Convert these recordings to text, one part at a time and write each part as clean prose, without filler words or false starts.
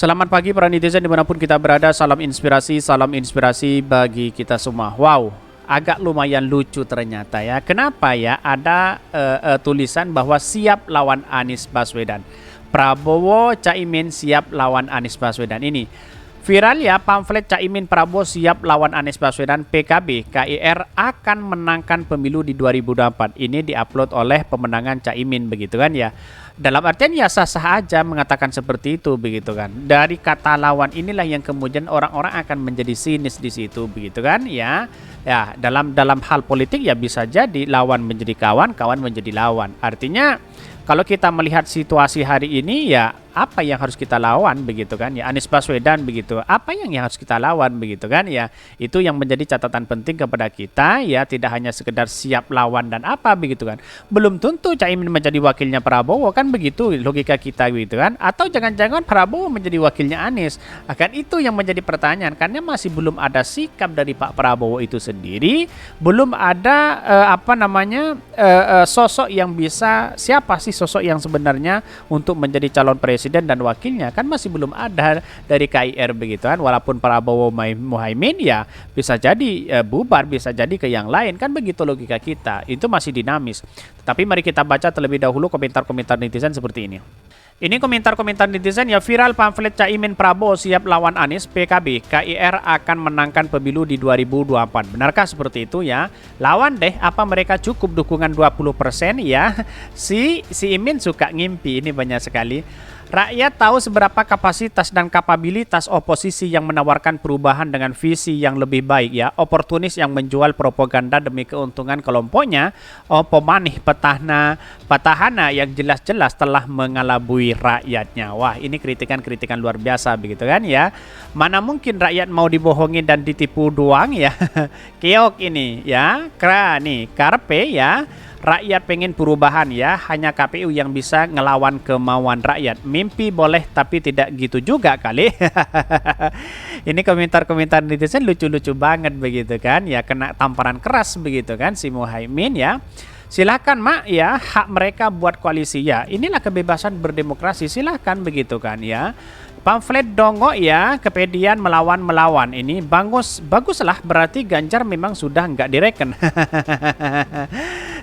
Selamat pagi para netizen dimanapun kita berada, salam inspirasi bagi kita semua. Wow, agak lumayan lucu ternyata ya. Kenapa ya ada tulisan bahwa siap lawan Anies Baswedan. Prabowo Caimin siap lawan Anies Baswedan ini. Viral ya pamflet Caimin Prabowo siap lawan Anies Baswedan, PKB KIR akan menangkan pemilu di 2024. Ini diupload oleh pemenangan Caimin begitu kan ya. Dalam artian ya sah-sah aja mengatakan seperti itu begitu kan. Dari kata lawan inilah yang kemudian orang-orang akan menjadi sinis di situ begitu kan ya. Ya, dalam hal politik ya bisa jadi lawan menjadi kawan, kawan menjadi lawan. Artinya kalau kita melihat situasi hari ini ya apa yang harus kita lawan begitu kan ya, Anies Baswedan begitu, apa yang harus kita lawan begitu kan ya. Itu yang menjadi catatan penting kepada kita ya, tidak hanya sekedar siap lawan dan apa begitu kan. Belum tentu Caimin menjadi wakilnya Prabowo kan begitu logika kita gitu kan, atau jangan-jangan Prabowo menjadi wakilnya Anies. Akan itu yang menjadi pertanyaan, karena masih belum ada sikap dari Pak Prabowo itu sendiri, belum ada sosok yang bisa, siapa sih sosok yang sebenarnya untuk menjadi calon presiden dan wakilnya, kan masih belum ada dari KIR begitu kan. Walaupun Prabowo Muhaimin ya bisa jadi bubar, bisa jadi ke yang lain kan begitu logika kita, itu masih dinamis. Tapi mari kita baca terlebih dahulu komentar-komentar netizen seperti ini. Ini komentar-komentar netizen ya. Viral pamflet Caimin Prabowo siap lawan Anies, PKB KIR akan menangkan pemilu di 2024. Benarkah seperti itu ya? Lawan deh, apa mereka cukup dukungan 20% ya? Si Imin suka ngimpi, ini banyak sekali. Rakyat tahu seberapa kapasitas dan kapabilitas oposisi yang menawarkan perubahan dengan visi yang lebih baik ya. Oportunis yang menjual propaganda demi keuntungan kelompoknya. Pemanih petahana yang jelas-jelas telah mengelabui rakyatnya. Wah, ini kritikan-kritikan luar biasa begitu kan ya. Mana mungkin rakyat mau dibohongi dan ditipu doang ya. Keok ini ya. Karpe ya. Rakyat pengen perubahan ya, hanya KPU yang bisa ngelawan kemauan rakyat. Mimpi boleh tapi tidak gitu juga kali. Ini komentar-komentar netizen lucu-lucu banget begitu kan ya, kena tamparan keras begitu kan si Muhaimin ya. Silakan mak ya, hak mereka buat koalisi ya. Inilah kebebasan berdemokrasi, silakan begitu kan ya. Pamflet dongo ya, kepedian melawan ini baguslah, berarti Ganjar memang sudah nggak direken.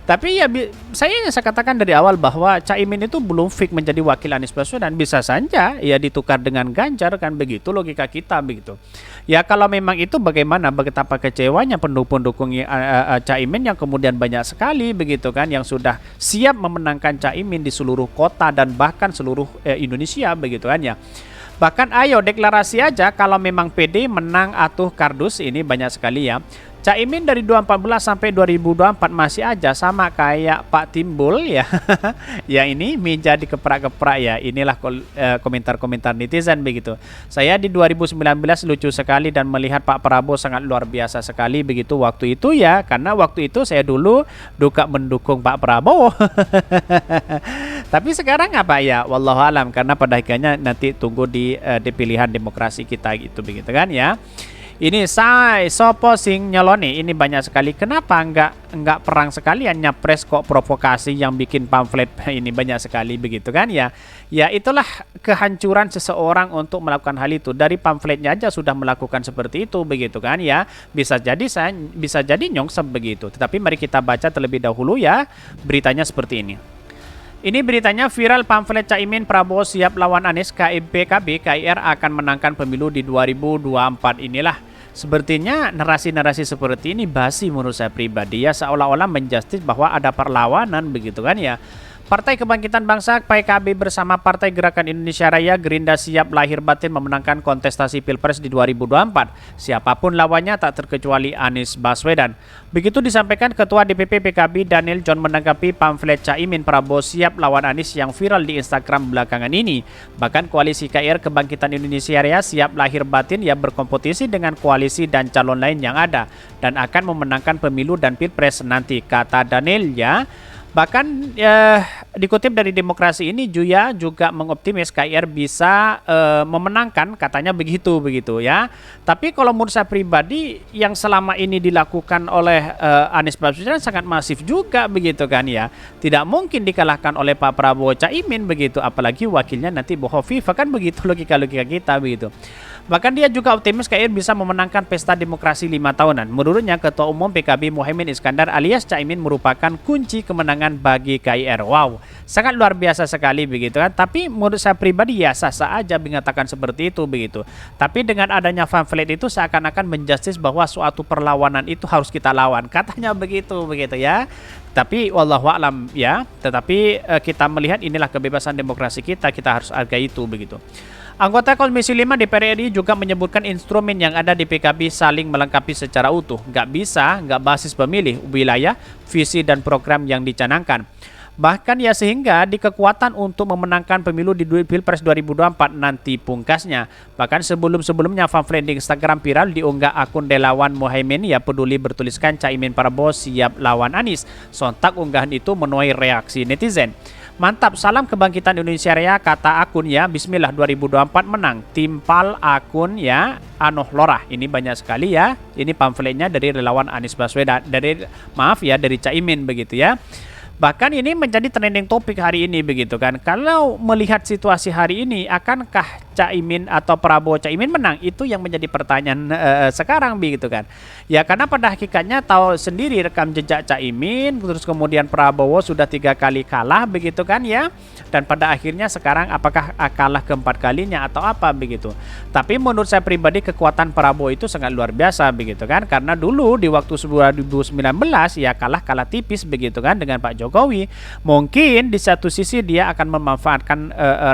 Tapi ya saya katakan dari awal bahwa Caimin itu belum fix menjadi wakil Anies Baswedan, bisa saja ya ditukar dengan Ganjar kan begitu logika kita begitu. Ya kalau memang itu bagaimana, betapa kecewanya pendukung Caimin yang kemudian banyak sekali begitu kan yang sudah siap memenangkan Caimin di seluruh kota dan bahkan seluruh Indonesia begitu kan ya. Bahkan ayo deklarasi aja kalau memang PD menang atuh kardus, ini banyak sekali ya. Caimin dari 2014 sampai 2024 masih aja sama kayak Pak Timbul ya. Ya ini meja dikeprak-keprak ya. Inilah komentar-komentar netizen begitu. Saya di 2019 lucu sekali dan melihat Pak Prabowo sangat luar biasa sekali begitu waktu itu ya. Karena waktu itu saya dulu mendukung Pak Prabowo. Tapi sekarang apa ya? Wallahualam, karena pada akhirnya nanti tunggu di pilihan demokrasi kita gitu begitu kan ya. Ini sopo sing nyeloni, ini banyak sekali. Kenapa enggak perang sekalian nyapres kok provokasi yang bikin pamflet ini banyak sekali begitu kan ya. Ya itulah kehancuran seseorang untuk melakukan hal itu. Dari pamfletnya aja sudah melakukan seperti itu begitu kan ya. Bisa jadi nyongsep begitu. Tetapi mari kita baca terlebih dahulu ya beritanya seperti ini. Ini beritanya viral pamflet Caimin Prabowo siap lawan Anies, PKB KIR akan menangkan pemilu di 2024. Inilah sepertinya narasi-narasi seperti ini basi menurut saya pribadi ya, seolah-olah menjustis bahwa ada perlawanan begitu kan ya. Partai Kebangkitan Bangsa PKB bersama Partai Gerakan Indonesia Raya Gerindra siap lahir batin memenangkan kontestasi Pilpres di 2024. Siapapun lawannya tak terkecuali Anies Baswedan. Begitu disampaikan Ketua DPP PKB Daniel John menanggapi pamflet Caimin Prabowo siap lawan Anies yang viral di Instagram belakangan ini. Bahkan koalisi KIR Kebangkitan Indonesia Raya siap lahir batin yang berkompetisi dengan koalisi dan calon lain yang ada dan akan memenangkan pemilu dan Pilpres nanti, kata Daniel ya. Bahkan dikutip dari Demokrasi ini, Juya juga mengoptimis KIR bisa memenangkan, katanya begitu ya. Tapi kalau menurut saya pribadi, yang selama ini dilakukan oleh Anies Baswedan sangat masif juga begitu kan ya. Tidak mungkin dikalahkan oleh Pak Prabowo Caimin begitu, apalagi wakilnya nanti Bu Hovifah, kan begitu logika kita begitu. Bahkan dia juga optimis KIR bisa memenangkan pesta demokrasi 5 tahunan. Menurutnya, Ketua Umum PKB Muhaimin Iskandar alias Caimin merupakan kunci kemenangan bagi KIR. Wow, sangat luar biasa sekali begitu kan. Tapi menurut saya pribadi ya sah-sah aja mengatakan seperti itu begitu. Tapi dengan adanya pamflet itu seakan-akan menjustis bahwa suatu perlawanan itu harus kita lawan. Katanya begitu ya. Tapi wallahu a'lam ya. Tetapi kita melihat inilah kebebasan demokrasi kita harus hargai itu begitu. Anggota Komisi 5 DPR RI juga menyebutkan instrumen yang ada di PKB saling melengkapi secara utuh. Nggak basis pemilih, wilayah, visi dan program yang dicanangkan. Bahkan ya sehingga di kekuatan untuk memenangkan pemilu di Pilpres 2024 nanti pungkasnya. Bahkan sebelum-sebelumnya pamflet di Instagram viral diunggah akun relawan Muhaimin ya peduli bertuliskan Caimin Prabowo siap lawan Anies. Sontak unggahan itu menuai reaksi netizen. Mantap, salam kebangkitan Indonesia Raya, kata akun ya. Bismillah 2024 menang. Timpal akun ya Anoh Lorah. Ini banyak sekali ya. Ini pamfletnya dari relawan Anies Baswedan. Dari Caimin begitu ya. Bahkan ini menjadi trending topik hari ini begitu kan. Kalau melihat situasi hari ini, akankah Caimin atau Prabowo Caimin menang? Itu yang menjadi pertanyaan sekarang begitu kan. Ya karena pada hakikatnya tahu sendiri rekam jejak Caimin, terus kemudian Prabowo sudah 3 kali kalah begitu kan ya. Dan pada akhirnya sekarang apakah kalah keempat kalinya atau apa begitu. Tapi menurut saya pribadi kekuatan Prabowo itu sangat luar biasa begitu kan. Karena dulu di waktu 2019 ya kalah tipis begitu kan dengan Pak Jokowi. Mungkin di satu sisi dia akan memanfaatkan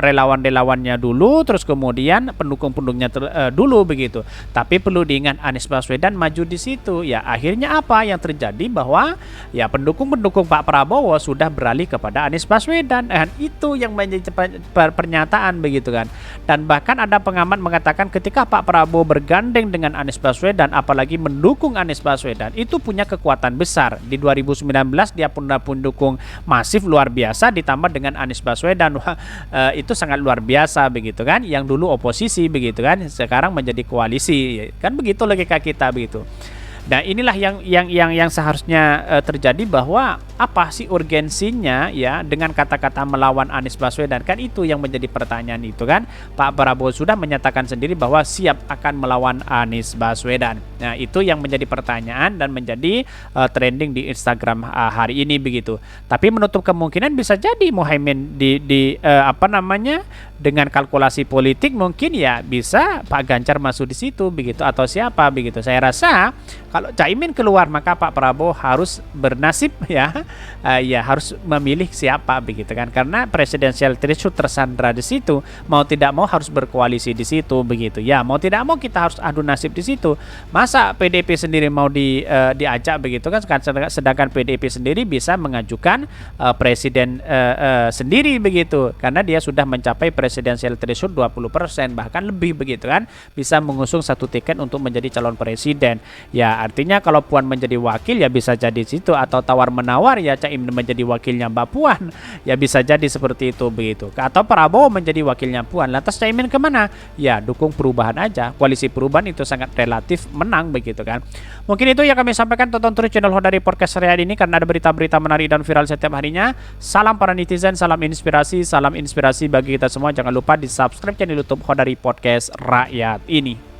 relawan-relawannya dulu, terus kemudian pendukung-pendukungnya dulu begitu. Tapi perlu diingat Anies Baswedan maju di situ. Ya akhirnya apa yang terjadi bahwa ya pendukung-pendukung Pak Prabowo sudah beralih kepada Anies Baswedan. Dan itu yang menjadi pernyataan begitu kan. Dan bahkan ada pengamat mengatakan ketika Pak Prabowo bergandeng dengan Anies Baswedan, apalagi mendukung Anies Baswedan, itu punya kekuatan besar. Di 2019 dia pun pendukung masif luar biasa, ditambah dengan Anies Baswedan. Itu sangat luar biasa begitu kan. Yang dulu oposisi begitu kan, sekarang menjadi koalisi. Kan begitu logika kita begitu. Nah inilah yang seharusnya terjadi, bahwa apa sih urgensinya ya dengan kata-kata melawan Anies Baswedan, kan itu yang menjadi pertanyaan itu kan. Pak Prabowo sudah menyatakan sendiri bahwa siap akan melawan Anies Baswedan. Nah itu yang menjadi pertanyaan dan menjadi trending di Instagram hari ini begitu. Tapi menutup kemungkinan bisa jadi Muhaimin dengan kalkulasi politik mungkin ya bisa Pak Ganjar masuk di situ begitu atau siapa begitu. Saya rasa kalau Caimin keluar maka Pak Prabowo harus bernasib ya harus memilih siapa begitu kan, karena presidensial threshold tersandra di situ, mau tidak mau harus berkoalisi di situ begitu ya, mau tidak mau kita harus adu nasib di situ. Masa PDIP sendiri mau diajak begitu kan, sedangkan PDIP sendiri bisa mengajukan presiden sendiri begitu, karena dia sudah mencapai presidensial threshold 20% bahkan lebih begitu kan, bisa mengusung 1 tiket untuk menjadi calon presiden. Ya artinya kalau Puan menjadi wakil ya bisa jadi situ, atau tawar-menawar ya Caimin menjadi wakilnya Mbak Puan, ya bisa jadi seperti itu begitu. Atau Prabowo menjadi wakilnya Puan, lantas Caimin kemana? Ya dukung perubahan aja, koalisi perubahan itu sangat relatif menang begitu kan. Mungkin itu yang kami sampaikan. Tonton terus channel Hodari Podcast hari ini karena ada berita-berita menarik dan viral setiap harinya. Salam para netizen, salam inspirasi bagi kita semua. Jangan lupa di subscribe channel YouTube Hodari Podcast Rakyat ini.